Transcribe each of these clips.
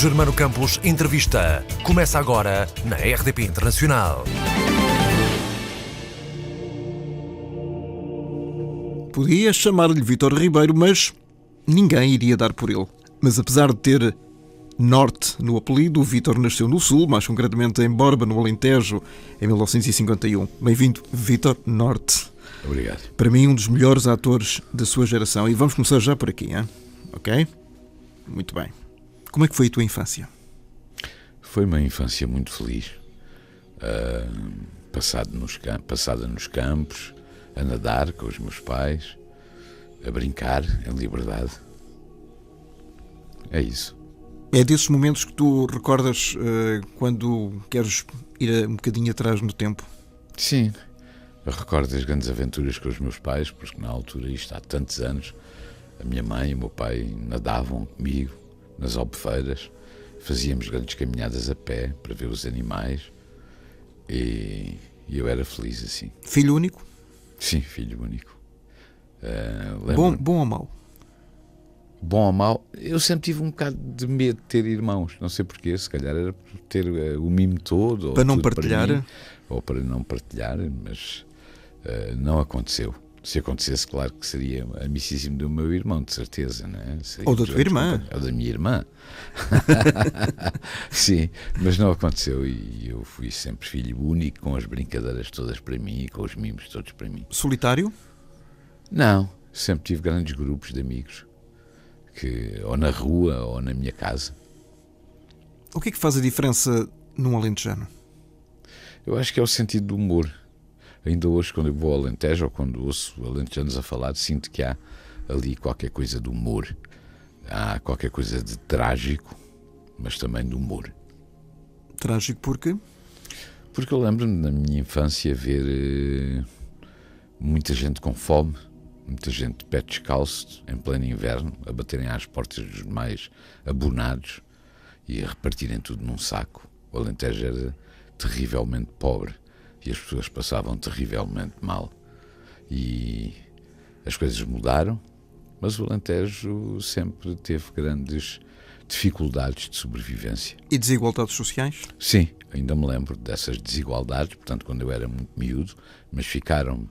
Germano Campos Entrevista. Começa agora na RDP Internacional. Podia chamar-lhe Vítor Ribeiro, mas ninguém iria dar por ele. Mas apesar de ter Norte no apelido, o Vítor nasceu no Sul, mais concretamente em Borba, no Alentejo, em 1951. Bem-vindo, Vítor Norte. Obrigado. Para mim, um dos melhores atores da sua geração. E vamos começar já por aqui, hein? Ok? Muito bem. Como é que foi a tua infância? Foi uma infância muito feliz. Passada nos campos, a nadar com os meus pais, a brincar em liberdade. É isso. É desses momentos que tu recordas quando queres ir um bocadinho atrás no tempo? Sim. Eu recordo as grandes aventuras com os meus pais, porque na altura, isto há tantos anos, a minha mãe e o meu pai nadavam comigo nas albufeiras, fazíamos grandes caminhadas a pé para ver os animais e eu era feliz assim. Filho único? Sim, filho único. Bom ou mau? Bom ou mau? Eu sempre tive um bocado de medo de ter irmãos, não sei porquê, se calhar era por ter o mimo todo. Ou para não tudo partilhar? Para mim, ou para não partilhar, mas não aconteceu. Se acontecesse, claro que seria amicíssimo do meu irmão, de certeza, não é? Ou da tua irmã. Ou da minha irmã. Sim, mas não aconteceu e eu fui sempre filho único, com as brincadeiras todas para mim e com os mimos todos para mim. Solitário? Não, sempre tive grandes grupos de amigos, ou na rua ou na minha casa. O que é que faz a diferença num alentejano? Eu acho que é o sentido do humor. Ainda hoje, quando eu vou ao Alentejo ou quando ouço alentejanos a falar, sinto que há ali qualquer coisa de humor. Há qualquer coisa de trágico, mas também de humor. Trágico porquê? Porque eu lembro-me na minha infância ver muita gente com fome, muita gente de pé descalço, em pleno inverno, a baterem às portas dos mais abonados e a repartirem tudo num saco. O Alentejo era terrivelmente pobre. E as pessoas passavam terrivelmente mal. E as coisas mudaram, mas o Alentejo sempre teve grandes dificuldades de sobrevivência. E desigualdades sociais? Sim, ainda me lembro dessas desigualdades, portanto, quando eu era muito miúdo, mas ficaram-me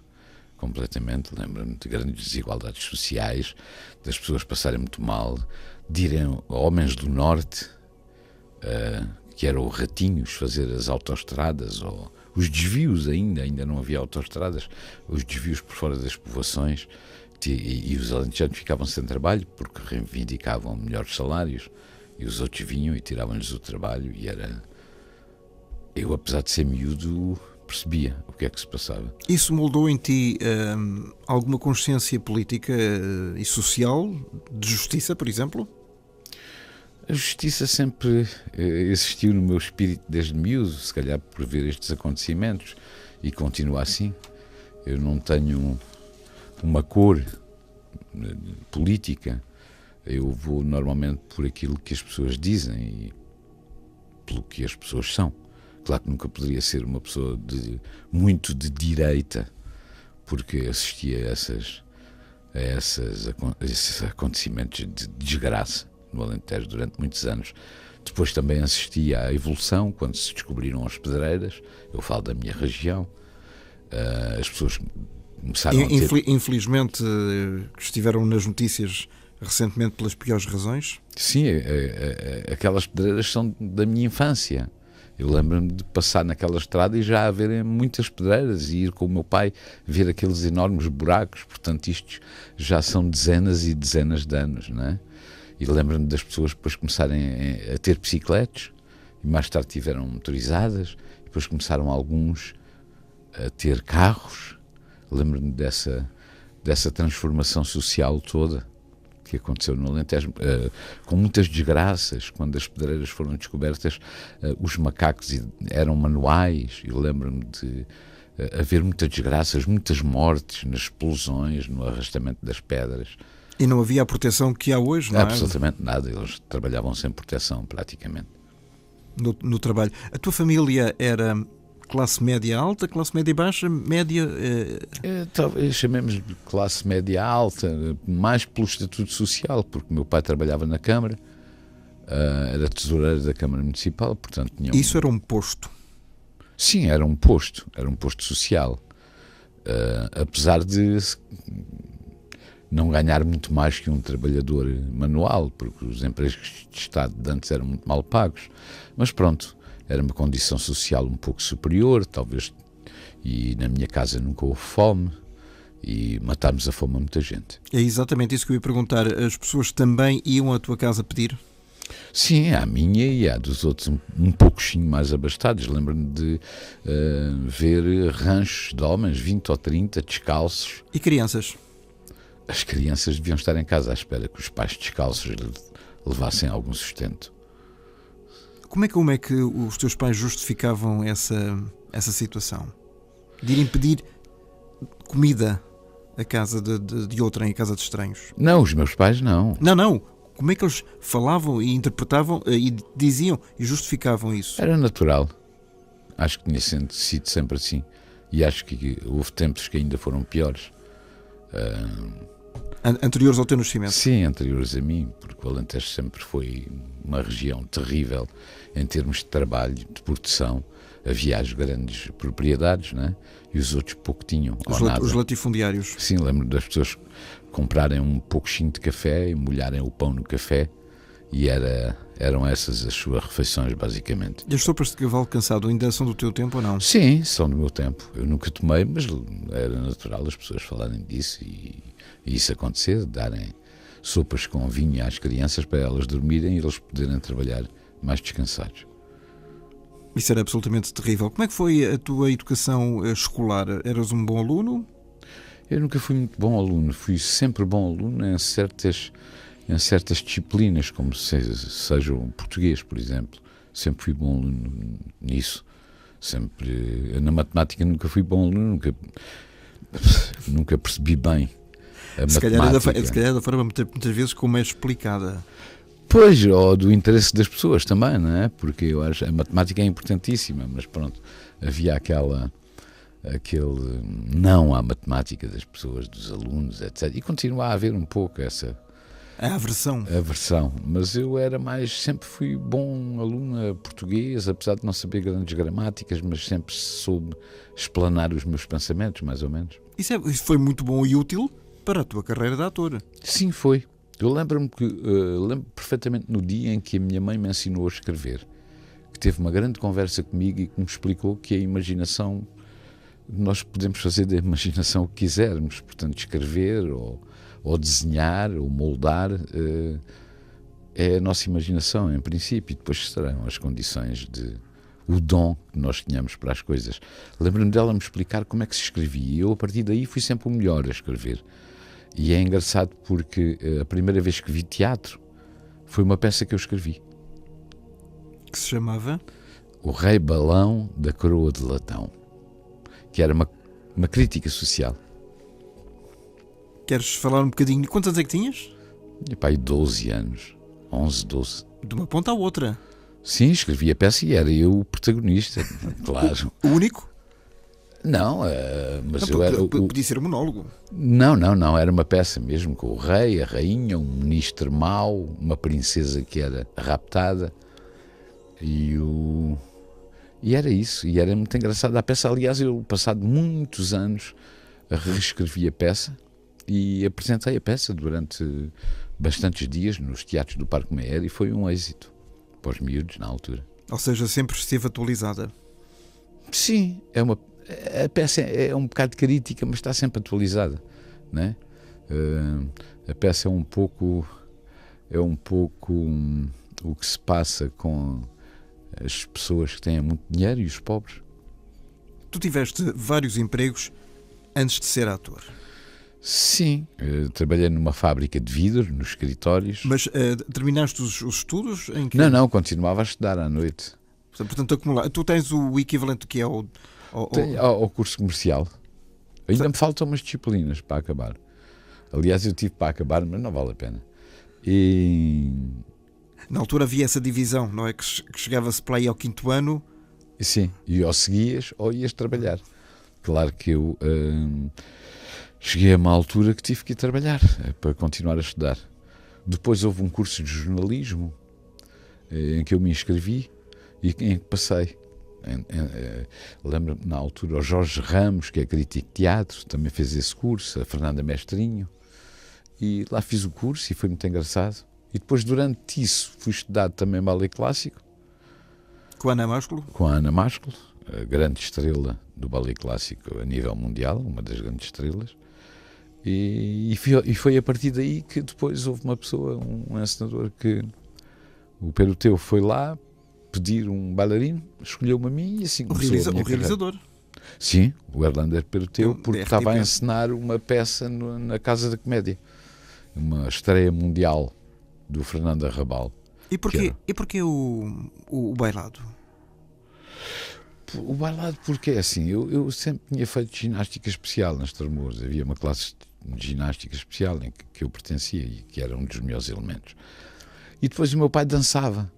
completamente. Lembro-me de grandes desigualdades sociais, das pessoas passarem muito mal, de irem homens do Norte, que eram ratinhos, fazer as autoestradas ou os desvios ainda não havia autoestradas, os desvios por fora das povoações e os alentejanos ficavam sem trabalho porque reivindicavam melhores salários e os outros vinham e tiravam-lhes o trabalho e era... Eu, apesar de ser miúdo, percebia o que é que se passava. Isso moldou em ti alguma consciência política e social, de justiça, por exemplo? A justiça sempre existiu no meu espírito desde miúdo, se calhar por ver estes acontecimentos, e continua assim. Eu não tenho uma cor política, eu vou normalmente por aquilo que as pessoas dizem e pelo que as pessoas são. Claro que nunca poderia ser uma pessoa muito de direita, porque assistia a esses acontecimentos de desgraça no Alentejo durante muitos anos. Depois também assisti à evolução, quando se descobriram as pedreiras. Eu falo da minha região. As pessoas começaram a ter... Infelizmente, estiveram nas notícias recentemente pelas piores razões. Sim, aquelas pedreiras são da minha infância. Eu lembro-me de passar naquela estrada e já haverem muitas pedreiras e ir com o meu pai ver aqueles enormes buracos. Portanto, isto já são dezenas e dezenas de anos, não é? E lembro-me das pessoas depois começarem a ter bicicletas e mais tarde tiveram motorizadas, e depois começaram alguns a ter carros. Lembro-me dessa transformação social toda que aconteceu no Alentejo, com muitas desgraças. Quando as pedreiras foram descobertas, os macacos eram manuais. Eu lembro-me de haver muitas desgraças, muitas mortes nas explosões, no arrastamento das pedras. E não havia a proteção que há hoje, não é? Absolutamente nada, eles trabalhavam sem proteção, praticamente. No trabalho. A tua família era classe média alta, classe média baixa, média... Talvez chamemos de classe média alta, mais pelo estatuto social, porque o meu pai trabalhava na Câmara, era tesoureiro da Câmara Municipal, portanto tinha Isso era um posto. Sim, era um posto social. Apesar de não ganhar muito mais que um trabalhador manual, porque os empregos de Estado de antes eram muito mal pagos, mas pronto, era uma condição social um pouco superior, talvez, e na minha casa nunca houve fome, e matámos a fome a muita gente. É exatamente isso que eu ia perguntar. As pessoas também iam à tua casa pedir? Sim, à minha e à dos outros um pouquinho mais abastados. Lembro-me de ver ranchos de homens, 20 ou 30, descalços. E crianças? As crianças deviam estar em casa à espera que os pais descalços levassem algum sustento. Como é que os teus pais justificavam essa situação? De irem pedir comida à casa de outrem, à casa de estranhos? Não, os meus pais não. Não. Como é que eles falavam e interpretavam e diziam e justificavam isso? Era natural. Acho que tinha sido sempre assim. E acho que houve tempos que ainda foram piores. Anteriores ao teu nascimento? Sim, anteriores a mim, porque o Alentejo sempre foi uma região terrível em termos de trabalho, de produção. Havia as grandes propriedades, né? E os outros pouco tinham. Os latifundiários. Sim, lembro das pessoas comprarem um pouquinho de café e molharem o pão no café, e eram essas as suas refeições, basicamente. E as sopas de cavalo cansado ainda são do teu tempo ou não? Sim, são do meu tempo. Eu nunca tomei, mas era natural as pessoas falarem disso e isso acontecer, darem sopas com vinho às crianças para elas dormirem e eles poderem trabalhar mais descansados. Isso era absolutamente terrível. Como é que foi a tua educação escolar? Eras um bom aluno? Eu nunca fui muito bom aluno. Fui sempre bom aluno em certas disciplinas, como seja o português, por exemplo. Sempre fui bom aluno nisso. Na matemática nunca fui bom aluno, nunca percebi bem a matemática. Se calhar da forma muitas vezes como é explicada. Pois, ou do interesse das pessoas também, não é? Porque eu acho que a matemática é importantíssima, mas pronto, havia aquele não à matemática das pessoas, dos alunos, etc. E continua a haver um pouco essa aversão. Mas eu sempre fui bom aluno português, apesar de não saber grandes gramáticas, mas sempre soube explanar os meus pensamentos, mais ou menos. Isso foi muito bom e útil para a tua carreira de ator. Sim, foi. Eu lembro perfeitamente no dia em que a minha mãe me ensinou a escrever, que teve uma grande conversa comigo e que me explicou que a imaginação, nós podemos fazer da imaginação o que quisermos, portanto escrever ou desenhar ou moldar é a nossa imaginação em princípio, e depois serão as condições o dom que nós tínhamos para as coisas. Lembro-me dela me explicar como é que se escrevia e eu a partir daí fui sempre o melhor a escrever. E é engraçado porque a primeira vez que vi teatro foi uma peça que eu escrevi. Que se chamava? O Rei Balão da Coroa de Latão, que era uma crítica social. Queres falar um bocadinho? Quantos anos é que tinhas? E pá, 12 anos, 11, 12. De uma ponta à outra. Sim, escrevi a peça e era eu o protagonista, claro. O único? Não, mas não, eu era... Podia ser um monólogo. Não, era uma peça mesmo, com o rei, a rainha, um ministro mau, uma princesa que era raptada, e era isso, e era muito engraçado a peça. Aliás, eu, passado muitos anos, reescrevi a peça e apresentei a peça durante bastantes dias nos teatros do Parque Meyer e foi um êxito para os miúdos na altura. Ou seja, sempre esteve atualizada. Sim, a peça é um bocado crítica, mas está sempre atualizada, não é? A peça é um pouco o que se passa com as pessoas que têm muito dinheiro e os pobres. Tu tiveste vários empregos antes de ser ator. Sim, trabalhei numa fábrica de vidro, nos escritórios. Mas terminaste os estudos? Em que... Não, continuava a estudar à noite. Portanto, tu tens o equivalente que é ao curso comercial. Ainda me faltam umas disciplinas para acabar. Aliás, eu tive para acabar, mas não vale a pena. E... Na altura havia essa divisão, não é? Que chegava-se para aí ao 5º ano. Sim, e ou seguias ou ias trabalhar. Claro que eu cheguei a uma altura que tive que ir trabalhar para continuar a estudar. Depois houve um curso de jornalismo em que eu me inscrevi e em que passei. Lembro-me na altura o Jorge Ramos, que é crítico de teatro, também fez esse curso, a Fernanda Mestrinho, e lá fiz o curso e foi muito engraçado. E depois, durante isso, fui estudar também ballet clássico Com a Ana Másculo? com a Ana Másculo, a grande estrela do ballet clássico a nível mundial, uma das grandes estrelas. E foi a partir daí que depois houve uma pessoa, um encenador, que o Peruteu foi lá pedir um bailarino, escolheu-me a mim e assim começou a minha O realizador. carreira. Sim, o Erlander Peruteu, Da porque RTP. estava a encenar uma peça na Casa da Comédia, uma estreia mundial do Fernando Arrabal. E porquê o bailado? O bailado, porque é assim, eu sempre tinha feito ginástica especial nas Tremores. Havia uma classe de ginástica especial em que eu pertencia e que era um dos meus elementos. E depois o meu pai dançava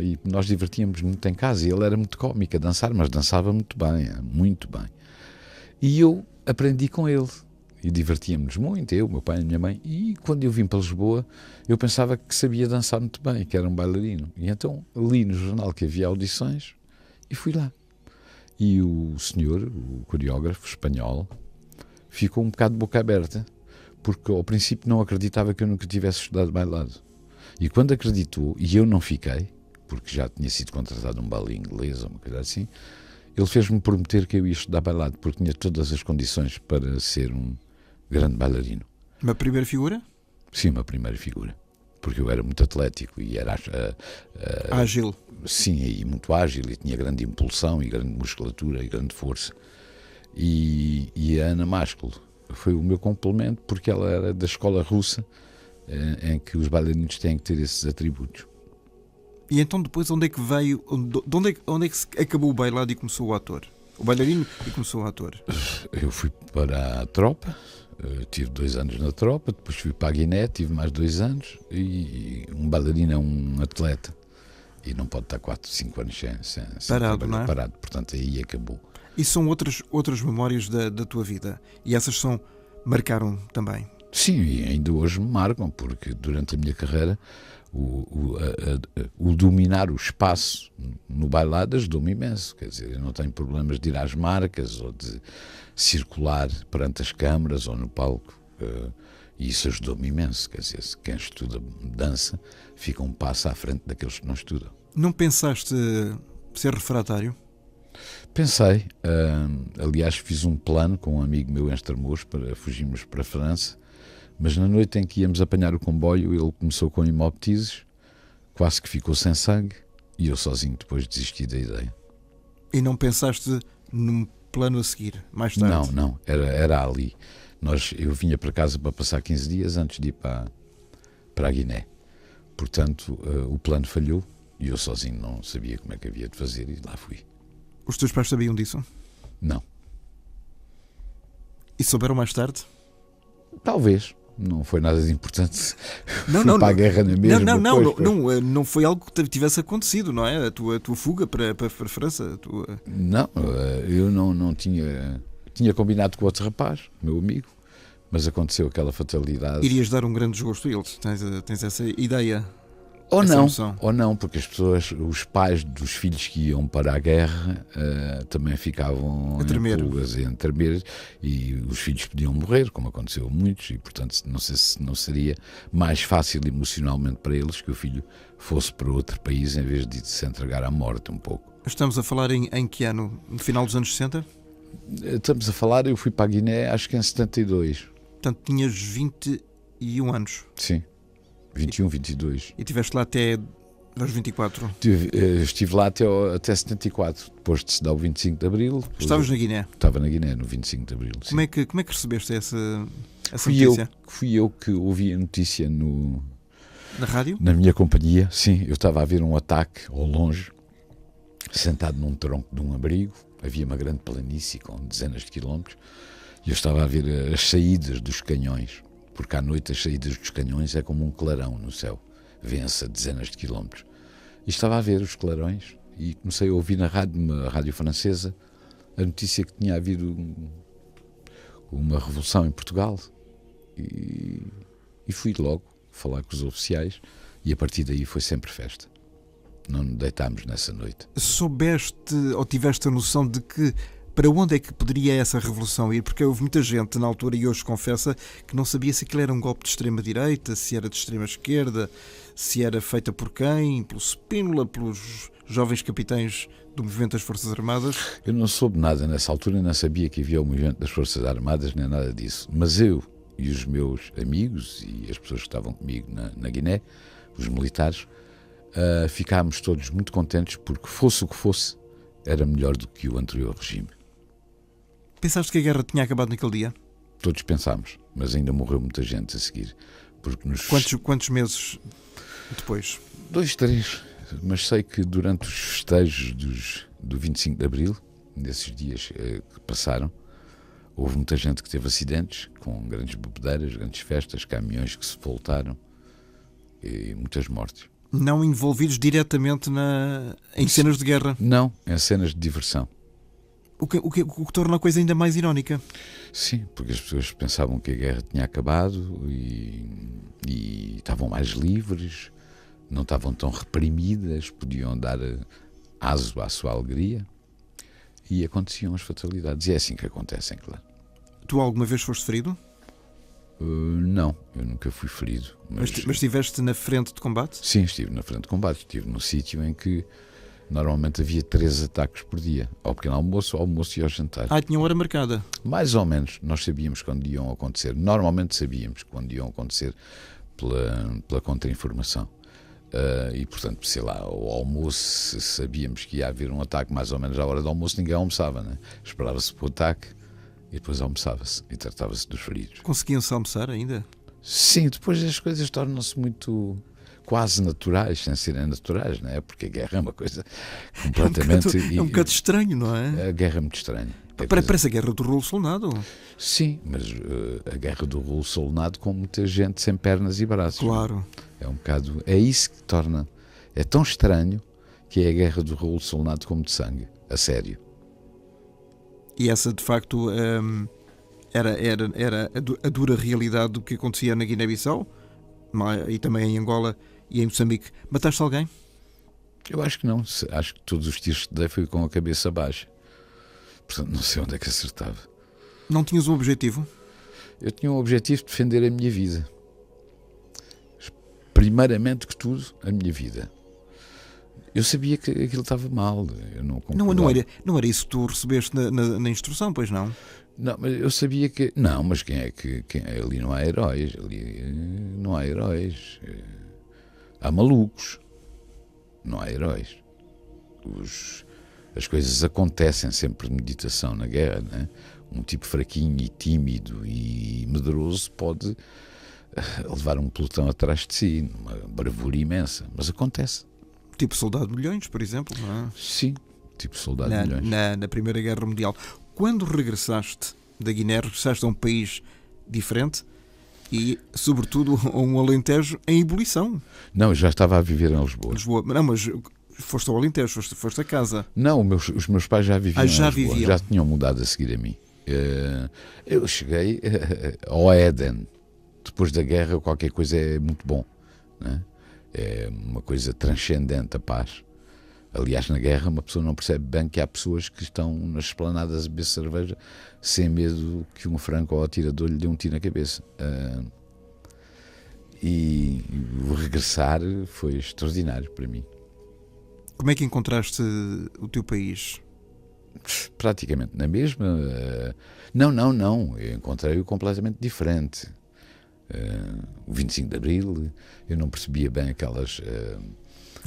e nós divertíamos muito em casa. E ele era muito cómico a dançar, mas dançava muito bem, muito bem. E eu aprendi com ele e divertíamos-nos muito, eu, meu pai e a minha mãe. E quando eu vim para Lisboa, eu pensava que sabia dançar muito bem, que era um bailarino. E então li no jornal que havia audições e fui lá. E o senhor, o coreógrafo espanhol, ficou um bocado de boca aberta, porque ao princípio não acreditava que eu nunca tivesse estudado bailado. E quando acreditou, e eu não fiquei, porque já tinha sido contratado um balé inglês ou uma coisa assim, ele fez-me prometer que eu ia estudar bailado, porque tinha todas as condições para ser um grande bailarino. Uma primeira figura? Sim, uma primeira figura. Porque eu era muito atlético e era Ágil. sim, e muito ágil, e tinha grande impulsão e grande musculatura e grande força. E a Ana Másculo foi o meu complemento, porque ela era da escola russa, em que os bailarinos têm que ter esses atributos. E então depois onde é que veio, onde é que se acabou o bailado e começou o ator? O bailarino e começou o ator? Eu fui para a tropa, tive 2 anos na tropa, depois fui para a Guiné, tive mais 2 anos, e um bailarino é um atleta e não pode estar 4, 5 anos sem Parado, trabalhar, não é? parado, portanto aí acabou. E são outras memórias da tua vida. E essas marcaram também. Sim, e ainda hoje me marcam, porque durante a minha carreira o dominar o espaço no bailado ajudou-me imenso. Quer dizer, eu não tenho problemas de ir às marcas ou de circular perante as câmaras ou no palco. E isso ajudou-me imenso. Quer dizer, quem estuda dança fica um passo à frente daqueles que não estudam. Não pensaste ser refratário? Pensei, aliás fiz um plano com um amigo meu em Estremoz para fugirmos para a França, mas na noite em que íamos apanhar o comboio ele começou com hemoptises, quase que ficou sem sangue e eu sozinho depois desisti da ideia. E não pensaste num plano a seguir, mais tarde? Não, era ali. Eu vinha para casa para passar 15 dias antes de ir para a Guiné. Portanto, o plano falhou e eu sozinho não sabia como é que havia de fazer e lá fui. Os teus pais sabiam disso? Não. E souberam mais tarde? Talvez. Não foi nada de importante. Não, Fui para a guerra na mesma. Não foi algo que tivesse acontecido, não é? A tua fuga para a França? Não, eu não tinha combinado com outro rapaz, meu amigo, mas aconteceu aquela fatalidade. Irias dar um grande desgosto a eles? Tens essa ideia? Ou essa não, noção? ou não, porque as pessoas, os pais dos filhos que iam para a guerra também ficavam A tremer. em pulgas e a tremer, e os filhos podiam morrer, como aconteceu a muitos, e portanto não sei se não seria mais fácil emocionalmente para eles que o filho fosse para outro país em vez de se entregar à morte um pouco. Estamos a falar em que ano? No final dos anos 60? Estamos a falar, eu fui para a Guiné acho que em 72. Portanto, tinhas 21 anos. Sim, 21, 22. E estiveste lá até aos 24. Estive lá até 74, depois de se dar o 25 de Abril. Estavas na Guiné. Estava na Guiné no 25 de Abril. Sim. Como é que recebeste essa Fui notícia? Fui eu que ouvi a notícia Na rádio? na minha companhia. Sim, eu estava a ver um ataque ao longe, sentado num tronco de um abrigo. Havia uma grande planície com dezenas de quilómetros e eu estava a ver as saídas dos canhões, porque à noite as saídas dos canhões é como um clarão no céu, vê-se a dezenas de quilómetros. E estava a ver os clarões e comecei a ouvir na rádio, uma rádio francesa, a notícia que tinha havido uma revolução em Portugal e fui logo falar com os oficiais e a partir daí foi sempre festa. Não nos deitámos nessa noite. Soubeste ou tiveste a noção de que para onde é que poderia essa revolução ir? Porque houve muita gente na altura, e hoje confessa, que não sabia se aquilo era um golpe de extrema-direita, se era de extrema-esquerda, se era feita por quem, pelo Spínola, pelos jovens capitães do movimento das Forças Armadas. Eu não soube nada nessa altura, não sabia que havia o movimento das Forças Armadas, nem nada disso. Mas eu e os meus amigos e as pessoas que estavam comigo na Guiné, os militares, ficámos todos muito contentes porque, fosse o que fosse, era melhor do que o anterior regime. Pensaste que a guerra tinha acabado naquele dia? Todos pensámos, mas ainda morreu muita gente a seguir. Porque Quantos meses depois? 2, 3. Mas sei que durante os festejos do 25 de Abril, nesses dias que passaram, houve muita gente que teve acidentes, com grandes bebedeiras, grandes festas, caminhões que se voltaram e muitas mortes. Não envolvidos diretamente em cenas de guerra? Não, em cenas de diversão. O que torna a coisa ainda mais irónica. Sim, porque as pessoas pensavam que a guerra tinha acabado e estavam mais livres, não estavam tão reprimidas, podiam dar aso à sua alegria, e aconteciam as fatalidades. E é assim que acontecem, claro. Tu alguma vez foste ferido? Não, eu nunca fui ferido. Mas estiveste na frente de combate? Sim, estive na frente de combate. Estive num sítio em que normalmente havia 3 ataques por dia. Ao pequeno almoço, ao almoço e ao jantar. Tinha hora marcada? Mais ou menos. Nós sabíamos quando iam acontecer. Normalmente sabíamos quando iam acontecer pela contra-informação. E, portanto, sei lá, ao almoço sabíamos que ia haver um ataque mais ou menos à hora do almoço. Ninguém almoçava, né? Esperava-se para o ataque e depois almoçava-se e tratava-se dos feridos. Conseguiam-se almoçar ainda? Sim, depois as coisas tornam-se muito quase naturais, sem serem naturais, não é? Porque a guerra é uma coisa completamente... É um bocado estranho, não é? A guerra é muito estranha. Parece a guerra do rolo solnado. Sim, mas a guerra do rolo solnado com muita gente sem pernas e braços. Claro. É um bocado... É isso que torna... É tão estranho que é a guerra do rolo solnado como de sangue. A sério. E essa, de facto, era a dura realidade do que acontecia na Guiné-Bissau e também em Angola e em Moçambique. Mataste alguém? Eu acho que não. Acho que todos os tiros que dei foi com a cabeça baixa. Portanto, não sei onde é que acertava. Não tinhas um objetivo? Eu tinha um objetivo de defender a minha vida. Primeiramente que tudo, a minha vida. Eu sabia que aquilo estava mal. Eu não era isso que tu recebeste na instrução, pois não? Não, mas eu sabia que... Não, mas quem ali não há heróis. Ali não há heróis. Há malucos. Não há heróis. As coisas acontecem sempre de meditação na guerra, não é? Um tipo fraquinho e tímido e medroso pode levar um pelotão atrás de si, uma bravura imensa, mas acontece. Tipo Soldado de Milhões, por exemplo, não é? Sim, tipo Soldado de Milhões. Na Primeira Guerra Mundial. Quando regressaste da Guiné, regressaste a um país diferente e, sobretudo, a um Alentejo em ebulição. Não, eu já estava a viver em Lisboa. Não, mas foste ao Alentejo, foste a casa. Não, os meus pais já viviam em Lisboa, viviam. Já tinham mudado a seguir a mim. Eu cheguei ao Éden. Depois da guerra, qualquer coisa é muito bom, não é? É uma coisa transcendente, a paz. Aliás, na guerra uma pessoa não percebe bem que há pessoas que estão nas esplanadas a beber cerveja sem medo que um franco ou atirador lhe dê um tiro na cabeça. E o regressar foi extraordinário para mim. Como é que encontraste o teu país? Praticamente na mesma. Não. Eu encontrei-o completamente diferente. O 25 de Abril, eu não percebia bem aquelas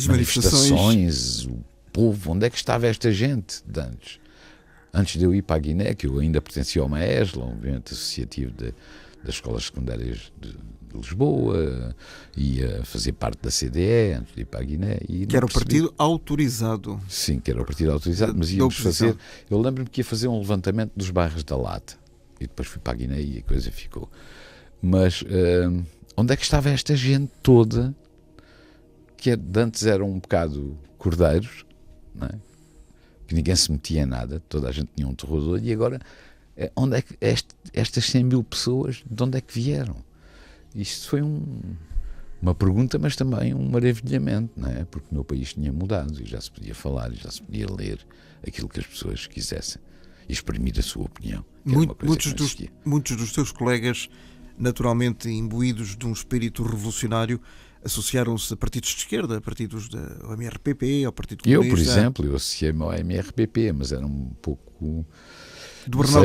manifestações, o povo, onde é que estava esta gente de antes? Antes de eu ir para a Guiné, que eu ainda pertencia ao MAESLA, um movimento associativo das escolas secundárias de Lisboa, ia fazer parte da CDE antes de ir para a Guiné. Que era o partido autorizado. Sim, que era o partido autorizado, mas íamos fazer... Eu lembro-me que ia fazer um levantamento dos bairros da Lata, e depois fui para a Guiné e a coisa ficou... Mas onde é que estava esta gente toda que de antes eram um bocado cordeiros, não é? Que ninguém se metia em nada, toda a gente tinha um terror, e agora onde é que estas 100 mil pessoas, de onde é que vieram? Isto foi uma pergunta, mas também um maravilhamento, não é? Porque o meu país tinha mudado e já se podia falar, e já se podia ler aquilo que as pessoas quisessem e exprimir a sua opinião. Muitos dos teus colegas, naturalmente imbuídos de um espírito revolucionário, associaram-se a partidos de esquerda, a partidos do MRPP, ao Partido Comunista. Eu, por exemplo, eu associei-me ao MRPP, mas era um pouco...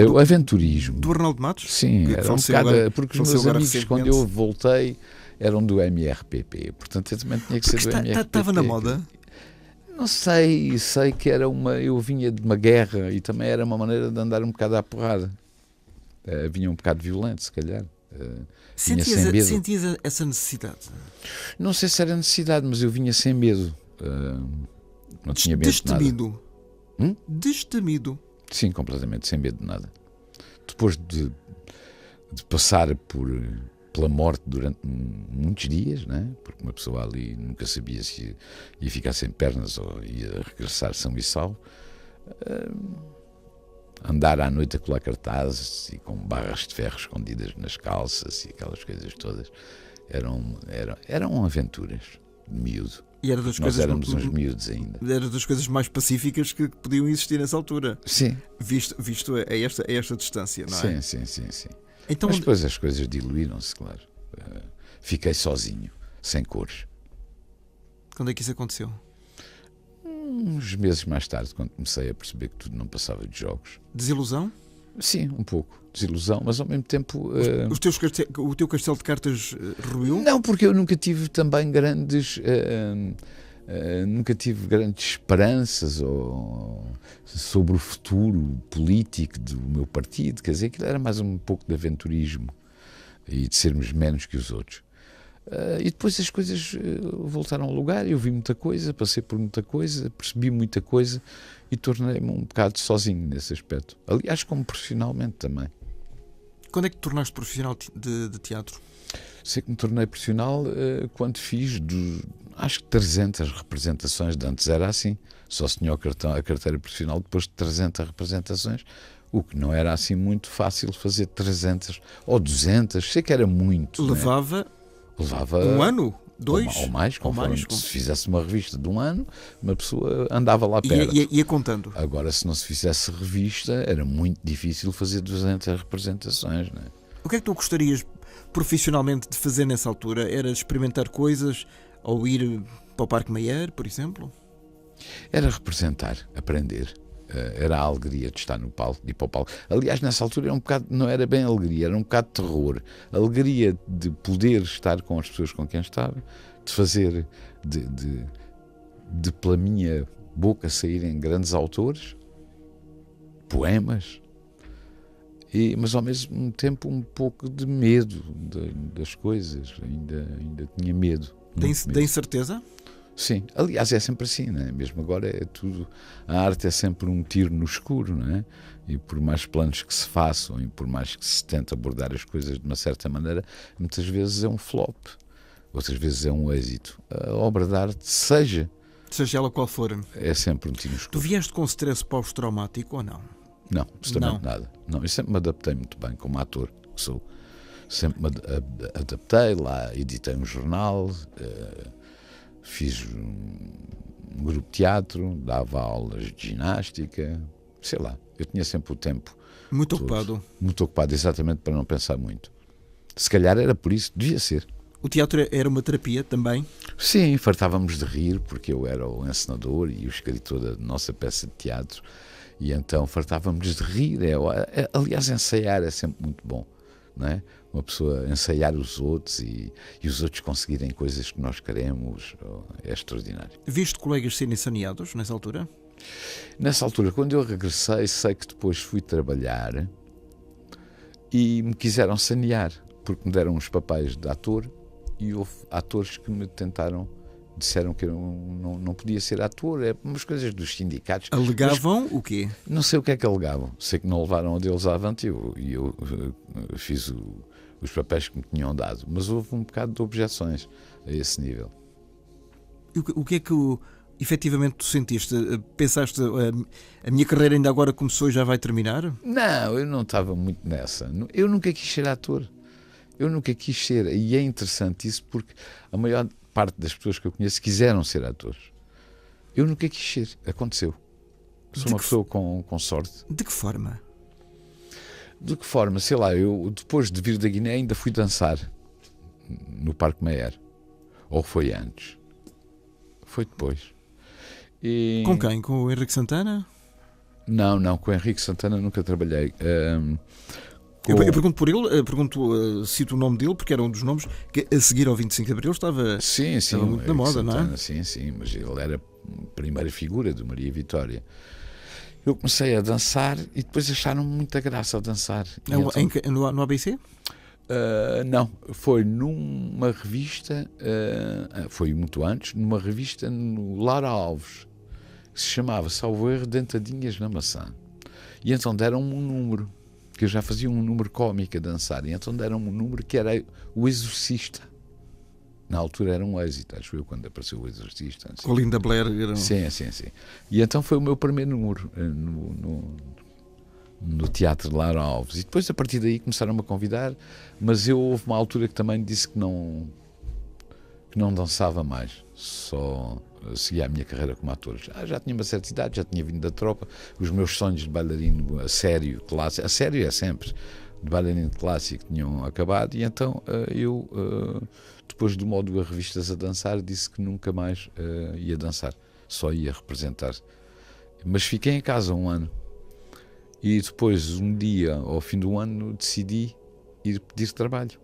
o aventurismo. Do Arnaldo Matos? Sim, era um bocado... Porque os meus amigos, quando eu voltei, eram do MRPP. Portanto, eu também tinha que ser do MRPP. Estava na moda? Não sei que era eu vinha de uma guerra e também era uma maneira de andar um bocado à porrada. Vinha um bocado violento, se calhar. Sentias essa necessidade? Não sei se era necessidade, mas eu vinha sem medo. Não tinha medo de nada. Destemido? Sim, completamente, sem medo de nada. Depois de passar pela morte durante muitos dias, né? Porque uma pessoa ali nunca sabia se ia ficar sem pernas ou ia regressar são e salvo. Andar à noite a colar cartazes e com barras de ferro escondidas nas calças e aquelas coisas todas eram aventuras de miúdo. E era das Nós éramos uns miúdos ainda. Era das coisas mais pacíficas que podiam existir nessa altura. Sim. Visto a esta distância, não é? Sim. Então, mas depois as coisas diluíram-se, claro. Fiquei sozinho, sem cores. Quando é que isso aconteceu? Uns meses mais tarde, quando comecei a perceber que tudo não passava de jogos. Desilusão? Sim, um pouco. Desilusão, mas ao mesmo tempo... O teu castelo de cartas ruiu? Não, porque eu nunca tive também grandes... nunca tive grandes esperanças sobre o futuro político do meu partido. Quer dizer, aquilo era mais um pouco de aventurismo e de sermos menos que os outros. E depois as coisas voltaram ao lugar, eu vi muita coisa, passei por muita coisa, percebi muita coisa e tornei-me um bocado sozinho nesse aspecto. Aliás, como profissionalmente também. Quando é que te tornaste profissional de teatro? Sei que me tornei profissional quando fiz, acho que 300 representações. De antes era assim, só se tinha a carteira profissional depois de 300 representações, o que não era assim muito fácil fazer 300 ou 200, sei que era muito. Levava um ano? 2? Ou mais, conforme se fizesse uma revista de um ano, uma pessoa andava lá perto. Ia contando. Agora, se não se fizesse revista, era muito difícil fazer 200 representações. Não é? O que é que tu gostarias profissionalmente de fazer nessa altura? Era experimentar coisas ou ir para o Parque Mayer, por exemplo? Era representar, aprender. Era a alegria de estar no palco, de ir para o palco. Aliás, nessa altura era um bocado, não era bem alegria, era um bocado de terror. A alegria de poder estar com as pessoas com quem estava, de fazer, de pela minha boca saírem grandes autores, poemas, mas ao mesmo tempo um pouco de medo das coisas. Ainda tinha medo. Tem certeza? Sim, aliás é sempre assim, não é? Mesmo agora é tudo, a arte é sempre um tiro no escuro, não é? E por mais planos que se façam e por mais que se tente abordar as coisas de uma certa maneira, muitas vezes é um flop, outras vezes é um êxito. A obra de arte, seja ela qual for, é sempre um tiro no escuro. Tu vieste com stress pós-traumático ou não? Não, absolutamente nada. Não, eu sempre me adaptei muito bem como ator que sou. Sempre me adaptei, lá editei um jornal, fiz um grupo de teatro, dava aulas de ginástica, sei lá, eu tinha sempre o tempo muito todo, ocupado. Muito ocupado, exatamente, para não pensar muito. Se calhar era por isso, devia ser. O teatro era uma terapia também? Sim, fartávamos de rir, porque eu era o encenador e o escritor da nossa peça de teatro, e então fartávamos de rir. Aliás, ensaiar é sempre muito bom, não é? Uma pessoa ensaiar os outros e os outros conseguirem coisas que nós queremos é extraordinário. Viste colegas serem saneados nessa altura? Nessa altura, quando eu regressei, sei que depois fui trabalhar e me quiseram sanear, porque me deram uns papéis de ator e houve atores que me disseram que eu não podia ser ator, umas coisas dos sindicatos. Alegavam o quê? Não sei o que é que alegavam, sei que não levaram a deles avante e eu fiz os papéis que me tinham dado, mas houve um bocado de objeções a esse nível. O que é que efetivamente tu sentiste? Pensaste, a minha carreira ainda agora começou e já vai terminar? Não, eu não estava muito nessa. Eu nunca quis ser ator. Eu nunca quis ser. E é interessante isso porque a maior parte das pessoas que eu conheço quiseram ser atores. Eu nunca quis ser. Aconteceu. Sou uma pessoa com sorte. De que forma? De que forma? Sei lá, eu depois de vir da Guiné ainda fui dançar no Parque Mayer. Ou foi antes? Foi depois. E... Com quem? Com o Henrique Santana? Não, com o Henrique Santana nunca trabalhei. Eu pergunto por ele, cito o nome dele, porque era um dos nomes que a seguir ao 25 de Abril estava muito na moda, Santana, não é? Sim, mas ele era a primeira figura do Maria Vitória. Eu comecei a dançar e depois acharam muita graça ao dançar. No ABC? Não, foi numa revista, foi muito antes, numa revista no Lara Alves, que se chamava, salvo erro, Dentadinhas na Maçã. E então deram-me um número, que eu já fazia um número cómico a dançar, e então deram-me um número que era O Exorcista. Na altura era um êxito, acho eu, quando apareceu O Exorcista. Assim. Com a Linda Blair. Sim. E então foi o meu primeiro número no Teatro de Lara Alves. E depois, a partir daí, começaram-me a convidar, mas houve uma altura que também disse que não dançava mais, só seguia a minha carreira como ator. Já tinha uma certa idade, já tinha vindo da tropa, os meus sonhos de bailarino a sério, clássico, a sério é sempre, de bailarino clássico tinham acabado, e então eu, depois de uma ou duas revistas a dançar, disse que nunca mais ia dançar, só ia representar. Mas fiquei em casa um ano. E depois, um dia, ao fim do ano, decidi ir pedir trabalho.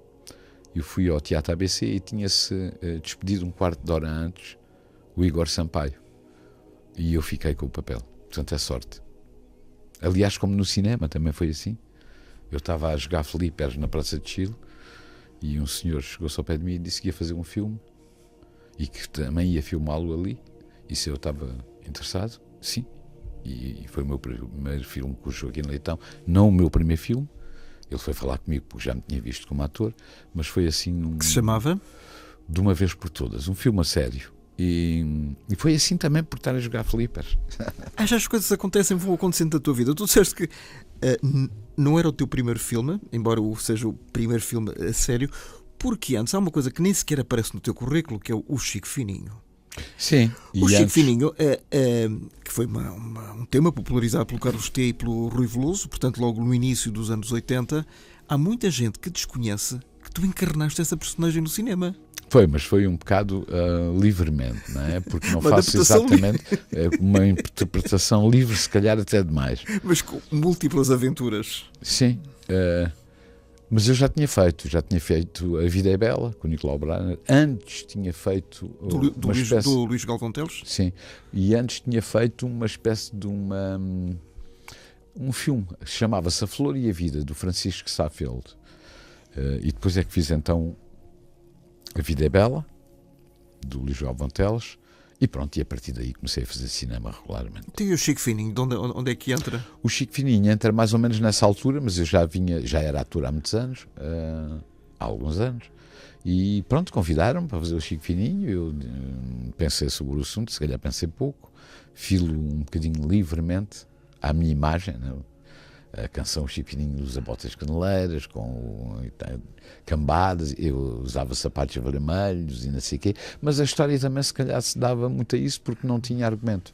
Eu fui ao Teatro ABC e tinha-se despedido um quarto de hora antes o Igor Sampaio. E eu fiquei com o papel. Portanto, é sorte. Aliás, como no cinema, também foi assim. Eu estava a jogar flipers na Praça de Chile e um senhor chegou-se ao pé de mim e disse que ia fazer um filme e que também ia filmá-lo ali. E se eu estava interessado, sim. E foi o meu primeiro filme com o Joaquim Leitão. Não o meu primeiro filme. Ele foi falar comigo porque já me tinha visto como ator, mas foi assim que se chamava? De uma vez por todas, um filme a sério. E foi assim também por estar a jogar flipers. Já as coisas acontecem, vão acontecendo na tua vida. Tu disseste que não era o teu primeiro filme, embora seja o primeiro filme a sério, porque antes há uma coisa que nem sequer aparece no teu currículo, que é o Chico Fininho. Sim. O Chico Fininho, que foi um tema popularizado pelo Carlos T e pelo Rui Veloso, portanto logo no início dos anos 80, há muita gente que desconhece que tu encarnaste essa personagem no cinema. Foi, mas foi um bocado livremente, não é? Porque não faço exatamente uma interpretação livre, se calhar até demais. Mas com múltiplas aventuras. Sim, mas eu já tinha feito A Vida é Bela, com o Nicolau Brainer. Antes tinha feito... Do Luís Galvão Teles? Sim, e antes tinha feito uma espécie de um filme, chamava-se A Flor e a Vida, do Francisco Safeld. E depois é que fiz então A Vida é Bela, do Luís Galvão Teles, e pronto, e a partir daí comecei a fazer cinema regularmente. E o Chico Fininho, onde é que entra? O Chico Fininho entra mais ou menos nessa altura, mas eu já era ator há muitos anos, há alguns anos, e pronto, convidaram-me para fazer o Chico Fininho. Eu pensei sobre o assunto, se calhar pensei pouco, filo um bocadinho livremente à minha imagem, não é? A canção Chico Fininho usa botas caneleiras, com cambadas, eu usava sapatos vermelhos e não sei o quê, mas a história também se calhar se dava muito a isso porque não tinha argumento.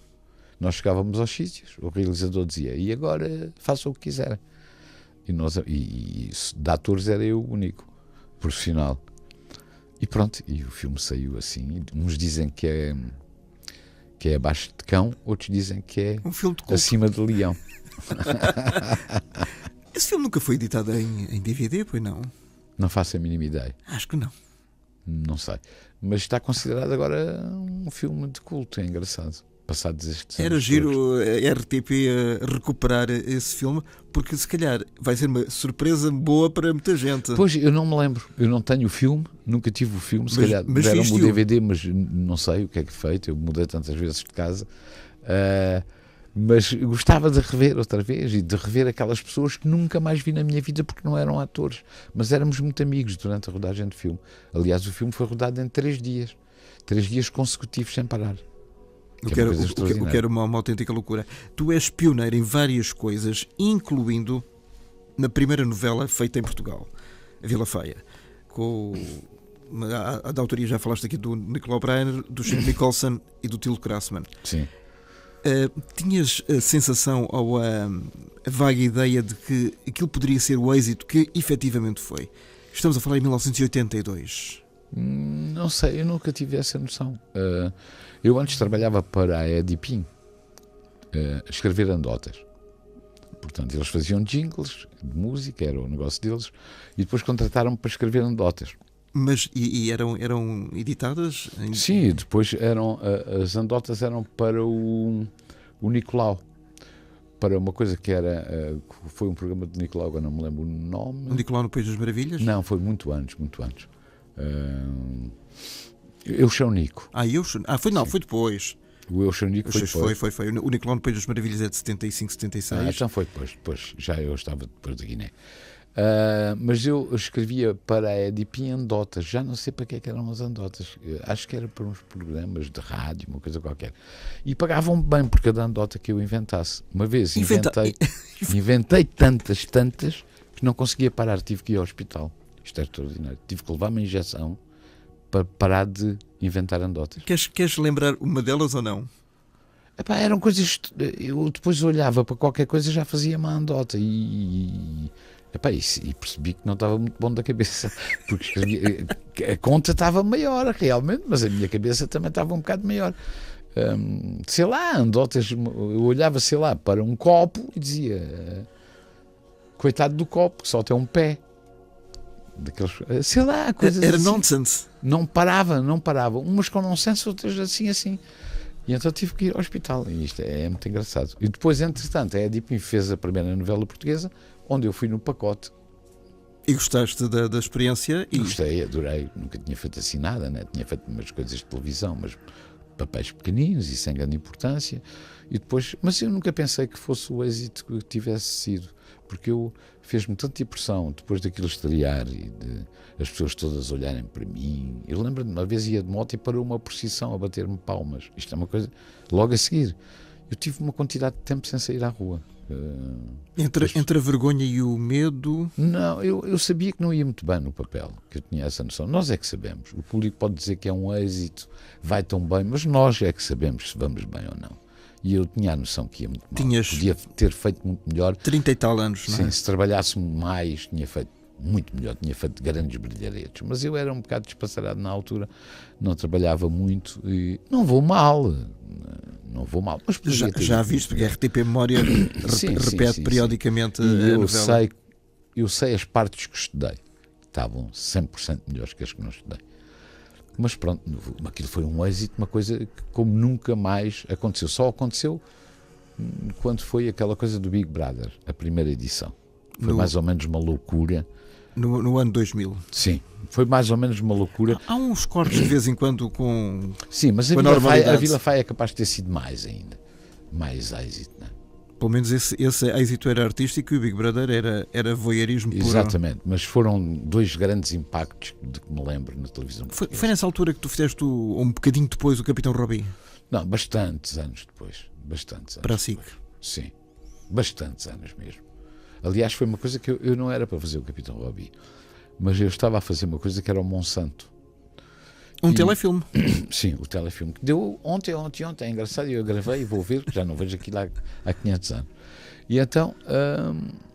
Nós chegávamos aos sítios, o realizador dizia, e agora façam o que quiserem. E de atores era eu o único profissional. E pronto, e o filme saiu assim. Uns dizem que é abaixo de cão, outros dizem que é um filme de acima de leão. Esse filme nunca foi editado em DVD, pois não? Não faço a mínima ideia. Acho que não. Não sei. Mas está considerado agora um filme de culto, é engraçado. Passados estes anos. Era giro a RTP a recuperar esse filme, porque se calhar vai ser uma surpresa boa para muita gente. Pois, eu não me lembro. Eu não tenho o filme, nunca tive o filme. Se calhar deram-me o DVD, mas não sei o que é que foi feito. Eu mudei tantas vezes de casa. Mas gostava de rever outra vez e de rever aquelas pessoas que nunca mais vi na minha vida porque não eram atores, mas éramos muito amigos durante a rodagem do filme. Aliás, o filme foi rodado em 3 dias consecutivos sem parar. O que era uma autêntica loucura. Tu és pioneiro em várias coisas, incluindo na primeira novela feita em Portugal, a Vila Faia. da autoria, já falaste aqui do Nicolau Breiner, do Chico Nicholson e do Tilo Krasman. Sim. Tinhas a sensação ou a vaga ideia de que aquilo poderia ser o êxito que efetivamente foi? Estamos a falar em 1982. Não sei, eu nunca tive essa noção. Eu antes trabalhava para a Edipin, a escrever anedotas. Portanto, eles faziam jingles de música, era o negócio deles, e depois contrataram-me para escrever anedotas. Mas eram editadas? Sim, depois as anedotas eram para o Nicolau, para uma coisa que era, foi um programa de Nicolau, agora não me lembro o nome. O Nicolau no País das Maravilhas? Não, foi muito antes. Eu Chão Nico. Foi depois. O Eu Chão Nico foi. O Nicolau no País das Maravilhas é de 75, 76. Então foi depois. Já eu estava depois da Guiné. Mas eu escrevia para a Edipin anedotas. Já não sei para que eram as anedotas. Acho que era para uns programas de rádio, uma coisa qualquer. E pagavam bem por cada anedota que eu inventasse. Uma vez inventei tantas que não conseguia parar. Tive que ir ao hospital. Isto é extraordinário. Tive que levar uma injeção para parar de inventar anedotas. Queres lembrar uma delas ou não? Eram coisas. Eu depois olhava para qualquer coisa e já fazia uma anedota. E percebi que não estava muito bom da cabeça. Porque escrevia, a conta estava maior, realmente, mas a minha cabeça também estava um bocado maior. Sei lá, anedotas. Eu olhava, sei lá, para um copo e dizia: coitado do copo, que só tem um pé. Daqueles, sei lá, coisas era assim. nonsense. Não parava. Umas com nonsense, outras assim. E então tive que ir ao hospital. E isto é muito engraçado. E depois, entretanto, a Edipin fez a primeira novela portuguesa, onde eu fui no pacote. E gostaste da experiência? Gostei, adorei. Nunca tinha feito assim nada, né? Tinha feito umas coisas de televisão, mas papéis pequeninos e sem grande importância. E depois, mas eu nunca pensei que fosse o êxito que tivesse sido. Porque fez-me tanta impressão depois daquilo estrear e de as pessoas todas olharem para mim. Eu lembro-me, uma vez ia de moto e parou uma procissão a bater-me palmas. Isto é uma coisa, logo a seguir. Eu tive uma quantidade de tempo sem sair à rua. Entre a vergonha e o medo? Não, eu sabia que não ia muito bem no papel, que eu tinha essa noção. Nós é que sabemos. O público pode dizer que é um êxito, vai tão bem, mas nós é que sabemos se vamos bem ou não. E eu tinha a noção que ia muito mal. Podia ter feito muito melhor. 30 e tal anos, não é? Sim, se trabalhasse mais, tinha feito muito melhor, tinha feito grandes brilharetes. Mas eu era um bocado despassarado na altura, não trabalhava muito e não vou mal. Mas já viste, porque a RTP Memória repete periodicamente a novela. Eu sei as partes que estudei. Estavam 100% melhores que as que não estudei. Mas pronto, aquilo foi um êxito, uma coisa que como nunca mais aconteceu. Só aconteceu quando foi aquela coisa do Big Brother, a primeira edição. Foi mais ou menos uma loucura. No ano 2000. Sim, foi mais ou menos uma loucura. Há uns cortes de vez em quando com. Sim, mas a Vila Faia é capaz de ter sido mais ainda. Mais êxito, não é? Pelo menos esse êxito era artístico e o Big Brother era voyeurismo puro. Exatamente, mas foram dois grandes impactos de que me lembro na televisão. Foi nessa altura que tu fizeste, um bocadinho depois, o Capitão Robbie? Não, bastantes anos depois. Para a SIC? Sim, bastantes anos mesmo. Aliás, foi uma coisa que eu não era para fazer o Capitão Robbie, mas eu estava a fazer uma coisa que era o Monsanto. Telefilme. Sim, o telefilme que deu ontem, é engraçado, eu gravei e vou ver, já não vejo aquilo há 500 anos. E então,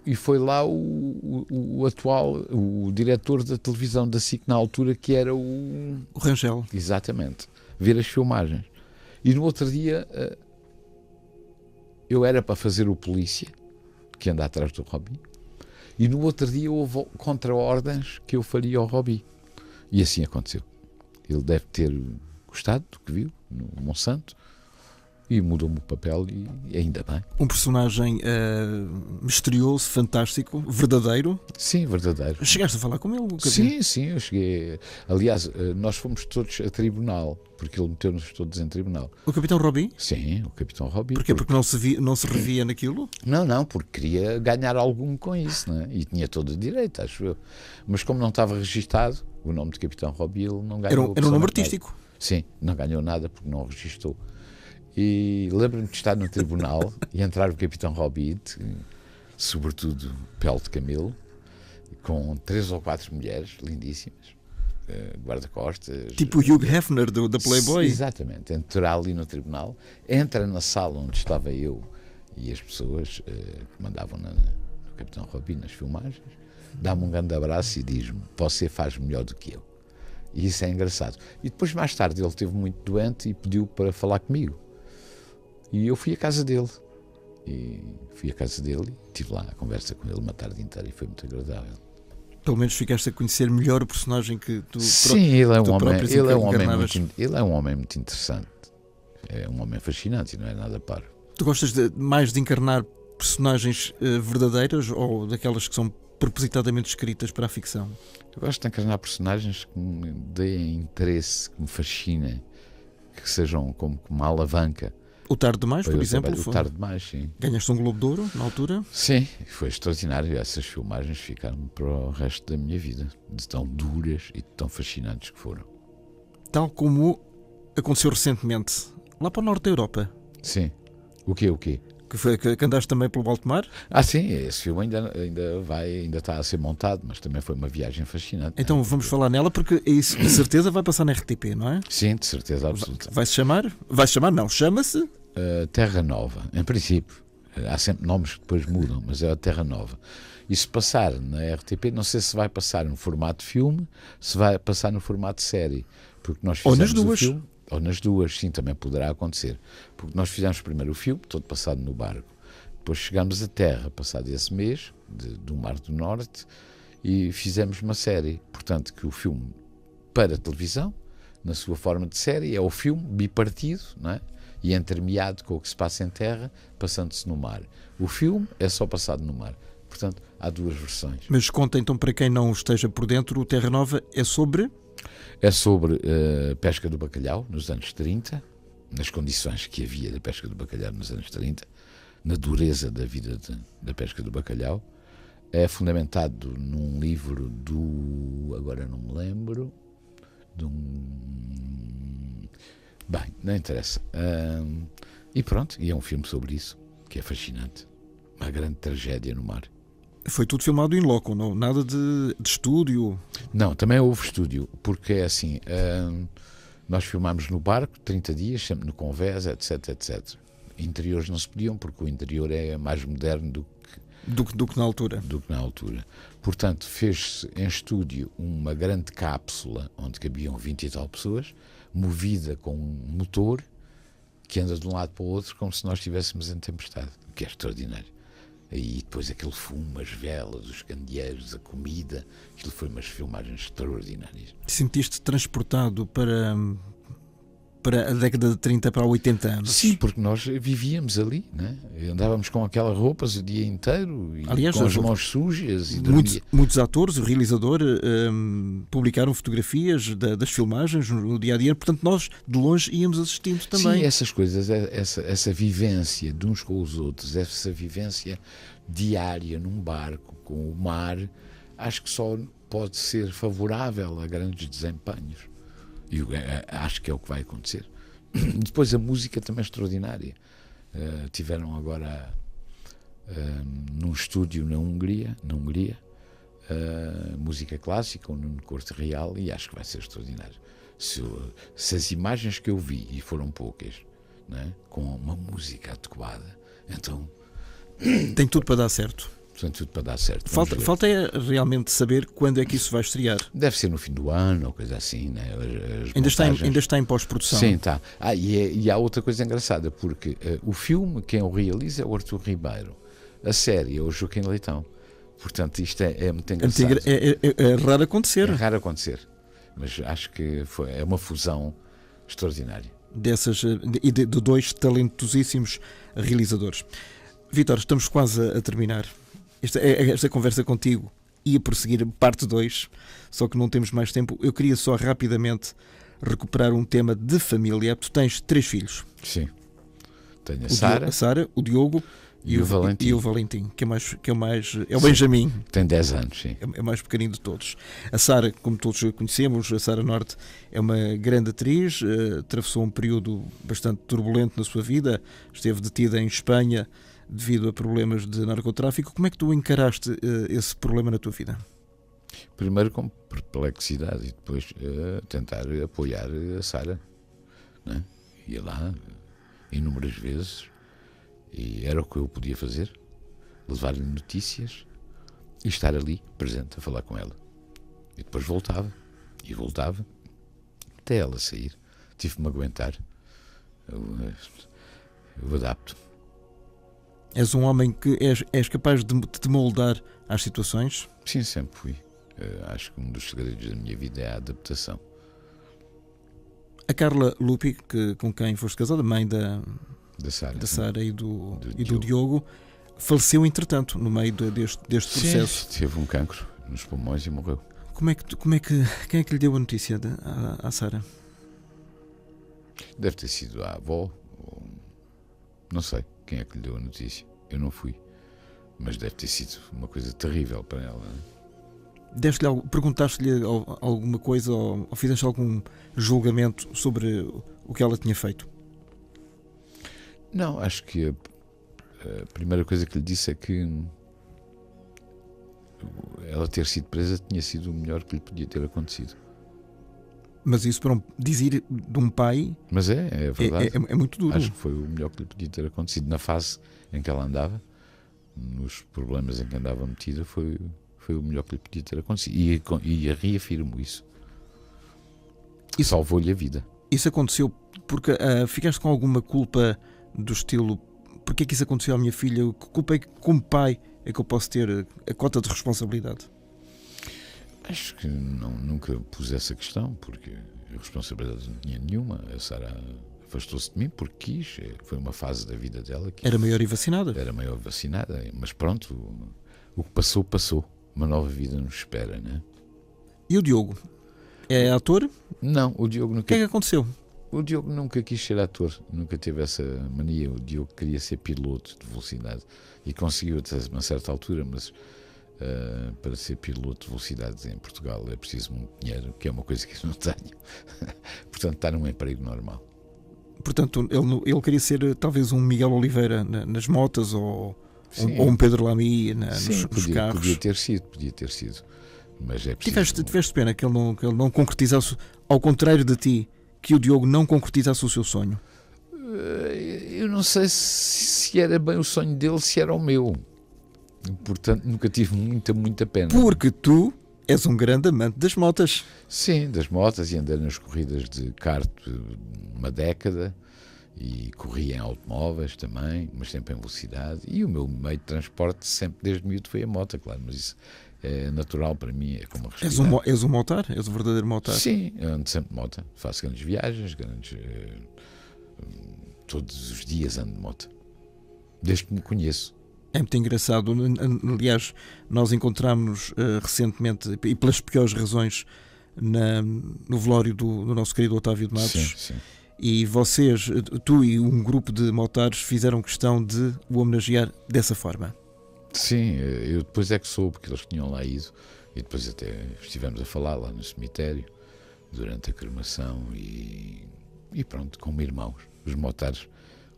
e foi lá o atual, o diretor da televisão da SIC na altura, que era o Rangel. Exatamente, ver as filmagens. E no outro dia, eu era para fazer o polícia, que anda atrás do Robbie, e no outro dia houve contra-ordens que eu faria ao Robbie. E assim aconteceu. Ele deve ter gostado do que viu no Monsanto e mudou-me o papel e ainda bem. Um personagem misterioso, fantástico, verdadeiro. Sim, verdadeiro. Chegaste a falar com ele? Sim, eu cheguei. Aliás, nós fomos todos a tribunal, porque ele meteu-nos todos em tribunal. O Capitão Robbie? Sim, o Capitão Robbie. Porquê? Porque não se revia naquilo? Não, porque queria ganhar algum com isso, não é? E tinha todo o direito, acho eu. Mas como não estava registado o nome de Capitão Robbie, ele não ganhou. Era um nome artístico? Sim, não ganhou nada porque não registou. E lembro-me de estar no tribunal e entrar o Capitão Robbie, sobretudo pele de camelo, com 3 ou 4 mulheres lindíssimas, guarda-costas. Tipo o Hugh Hefner da Playboy. Exatamente, entrar ali no tribunal, entra na sala onde estava eu e as pessoas que mandavam no Capitão Robin nas filmagens, dá-me um grande abraço e diz-me: você faz melhor do que eu. E isso é engraçado. E depois, mais tarde, ele esteve muito doente e pediu para falar comigo. E eu fui à casa dele. E tive lá a conversa com ele uma tarde inteira e foi muito agradável. Pelo menos ficaste a conhecer melhor o personagem que tu Sim, ele é um homem muito encarnavas. interessante. É um homem fascinante e não é nada paro. Tu gostas mais de encarnar personagens verdadeiras ou daquelas que são propositadamente escritas para a ficção? Eu gosto de encarnar personagens que me deem interesse, que me fascinem, que sejam como uma alavanca. O Tarde Demais, por exemplo, O Tarde Demais, sim. Ganhaste um Globo de Ouro na altura? Sim, foi extraordinário. Essas filmagens ficaram para o resto da minha vida, de tão duras e tão fascinantes que foram. Tal como aconteceu recentemente, lá para o norte da Europa. Sim. O quê? Que andaste também pelo alto mar? Sim, esse filme ainda está a ser montado, mas também foi uma viagem fascinante. Então vamos falar nela, porque isso de certeza vai passar na RTP, não é? Sim, de certeza absoluta. Vai-se chamar? Vai-se chamar? Não, chama-se Terra Nova, em princípio. Há sempre nomes que depois mudam, mas é a Terra Nova. E se passar na RTP, não sei se vai passar no formato de filme, se vai passar no formato de série. Porque nós fizemos ou nas duas. O filme, ou nas duas, sim, também poderá acontecer. Porque nós fizemos primeiro o filme, todo passado no barco. Depois chegámos à Terra, passado esse mês, do Mar do Norte, e fizemos uma série. Portanto, que o filme para televisão, na sua forma de série, é o filme bipartido, não é? E entremeado com o que se passa em terra, passando-se no mar. O filme é só passado no mar. Portanto, há duas versões. Mas conta então, para quem não esteja por dentro, o Terra Nova é sobre... É sobre pesca do bacalhau nos anos 30, nas condições que havia da pesca do bacalhau nos anos 30, na dureza da vida da pesca do bacalhau. É fundamentado num livro agora não me lembro, bem, não interessa. E pronto, e é um filme sobre isso, que é fascinante. Uma grande tragédia no mar. Foi tudo filmado em loco, não? Nada de estúdio? Não, também houve estúdio, porque é assim, nós filmámos no barco 30 dias, sempre no convés, etc, etc. Interiores não se podiam, porque o interior é mais moderno do que na altura. Portanto, fez-se em estúdio uma grande cápsula, onde cabiam 20 e tal pessoas, movida com um motor, que anda de um lado para o outro, como se nós estivéssemos em tempestade, o que é extraordinário. E depois aquele fumo, as velas, os candeeiros, a comida, aquilo foi umas filmagens extraordinárias. Sentiste transportado para a década de 30 para 80 anos? Sim, porque nós vivíamos ali, né? Andávamos com aquelas roupas o dia inteiro, e aliás, com as mãos sujas. E muitos atores, o realizador, publicaram fotografias das filmagens no dia-a-dia, portanto nós de longe íamos assistindo também. Sim, essas coisas, essa vivência de uns com os outros, essa vivência diária num barco com o mar, acho que só pode ser favorável a grandes desempenhos. E acho que é o que vai acontecer. Depois a música também é extraordinária. Tiveram agora num estúdio na Hungria, música clássica, o Nuno Corte Real, e acho que vai ser extraordinário. Se as imagens que eu vi, e foram poucas, não é? Com uma música adequada, então tem tudo para dar certo. Tem tudo para dar certo. Falta é realmente saber quando é que isso vai estrear. Deve ser no fim do ano, ou coisa assim, né? Ainda está em pós-produção. Sim, está. E há outra coisa engraçada, porque o filme, quem o realiza é o Artur Ribeiro. A série é o Joaquim Leitão. Portanto, isto é muito engraçado. É raro acontecer. É raro acontecer. Mas acho que é uma fusão extraordinária. De dois talentosíssimos realizadores. Vítor, estamos quase a terminar. Esta conversa contigo ia prosseguir parte 2, só que não temos mais tempo. Eu queria só rapidamente recuperar um tema de família. Tu tens 3 filhos. Sim. Tenho a Sara, o Diogo e o Valentim, que é o Benjamin. Tem 10 anos, sim. É o mais pequenino de todos. A Sara, como todos conhecemos, a Sara Norte é uma grande atriz, atravessou um período bastante turbulento na sua vida, esteve detida em Espanha devido a problemas de narcotráfico. Como é que tu encaraste esse problema na tua vida? Primeiro com perplexidade e depois tentar apoiar a Sara, não é? Ia lá inúmeras vezes e era o que eu podia fazer, levar-lhe notícias e estar ali presente a falar com ela. E depois voltava e voltava até ela sair. Tive-me a aguentar. Eu adapto. És um homem que és capaz de te moldar às situações? Sim, sempre fui. Acho que um dos segredos da minha vida é a adaptação. A Carla Lupi, com quem foste casada, mãe da Sara e do Diogo, faleceu entretanto no meio deste processo. Sim, teve um cancro nos pulmões e morreu. Quem é que lhe deu a notícia à Sara? Deve ter sido a avó, ou não sei quem é que lhe deu a notícia. Eu não fui, mas deve ter sido uma coisa terrível para ela. Perguntaste-lhe alguma coisa ou fizeste algum julgamento sobre o que ela tinha feito? Não, acho que a primeira coisa que lhe disse é que ela ter sido presa tinha sido o melhor que lhe podia ter acontecido. Mas isso para dizer de um pai... Mas é verdade. É muito duro. Acho que foi o melhor que lhe podia ter acontecido. Na fase em que ela andava, nos problemas em que andava metida, foi o melhor que lhe podia ter acontecido. E reafirmo isso. Salvou-lhe a vida. Isso aconteceu porque ficaste com alguma culpa do estilo: porque é que isso aconteceu à minha filha? Que culpa é que, como pai, é que eu posso ter a cota de responsabilidade? Acho que nunca pus essa questão, porque a responsabilidade não tinha nenhuma. A Sara afastou-se de mim porque quis. Foi uma fase da vida dela que era maior e vacinada. Era maior vacinada, mas pronto, o que passou, passou. Uma nova vida nos espera, né? E o Diogo? É ator? Não, o Diogo nunca... O que é que aconteceu? O Diogo nunca quis ser ator, nunca teve essa mania. O Diogo queria ser piloto de velocidade e conseguiu até uma certa altura, mas para ser piloto de velocidade em Portugal é preciso muito dinheiro, que é uma coisa que eu não tenho. Portanto, está num emprego normal. Portanto, ele queria ser talvez um Miguel Oliveira nas motas ou um Pedro Lamy nos carros. Podia ter sido. Mas é preciso... Tiveste pena que ele não concretizasse, ao contrário de ti, que o Diogo não concretizasse o seu sonho? Eu não sei se era bem o sonho dele, se era o meu. Portanto, nunca tive muita pena. Porque tu és um grande amante das motas. Sim, das motas, e andei nas corridas de kart uma década e corria em automóveis também, mas sempre em velocidade. E o meu meio de transporte sempre desde miúdo foi a moto, claro, mas isso é natural para mim, é como respirar. És um motar? És um verdadeiro motar? Sim, eu ando sempre de moto, faço grandes viagens, todos os dias ando de moto, desde que me conheço. É muito engraçado. Aliás, nós encontramos-nos recentemente, e pelas piores razões, no velório do nosso querido Otávio de Matos. Sim. E vocês, tu e um grupo de motares, fizeram questão de o homenagear dessa forma. Sim, eu depois é que soube que eles tinham lá ido, e depois até estivemos a falar lá no cemitério durante a cremação e pronto, como irmãos. Os motares,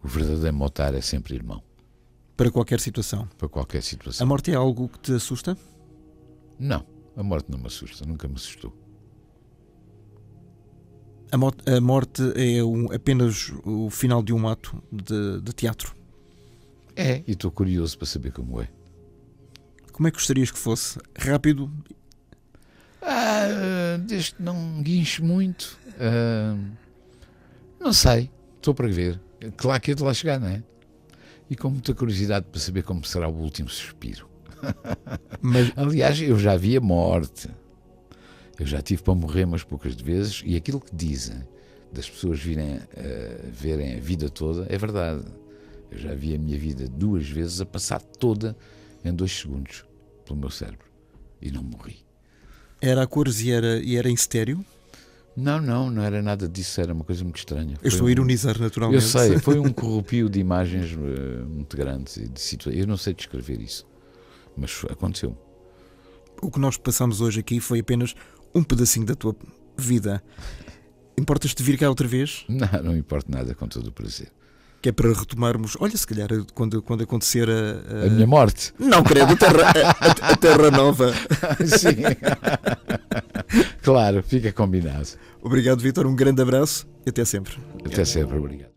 o verdadeiro motar é sempre irmão. Para qualquer situação? Para qualquer situação. A morte é algo que te assusta? Não, a morte não me assusta, nunca me assustou. A morte é apenas o final de um ato de teatro? É, e estou curioso para saber como é. Como é que gostarias que fosse? Rápido? Desde que não guinche muito. Não sei, estou para ver. Claro que é de lá chegar, não é? E com muita curiosidade para saber como será o último suspiro. Mas... Aliás, eu já vi a morte. Eu já tive para morrer umas poucas vezes, e aquilo que dizem das pessoas verem a vida toda é verdade. Eu já vi a minha vida 2 vezes a passar toda em 2 segundos pelo meu cérebro e não morri. Era a cores e era em estéreo? Não era nada disso, era uma coisa muito estranha. Eu estou a ironizar naturalmente. Eu sei, foi um corrupio de imagens muito grandes e de situações. Eu não sei descrever isso, mas aconteceu. O que nós passamos hoje aqui foi apenas um pedacinho da tua vida. Importas-te vir cá outra vez? Não importa nada, com todo o prazer. que é para retomarmos. Olha, se calhar quando acontecer A minha morte. Não, credo, a Terra Nova. Sim. Claro, fica combinado. Obrigado, Vítor, um grande abraço e até sempre. Até sempre, obrigado.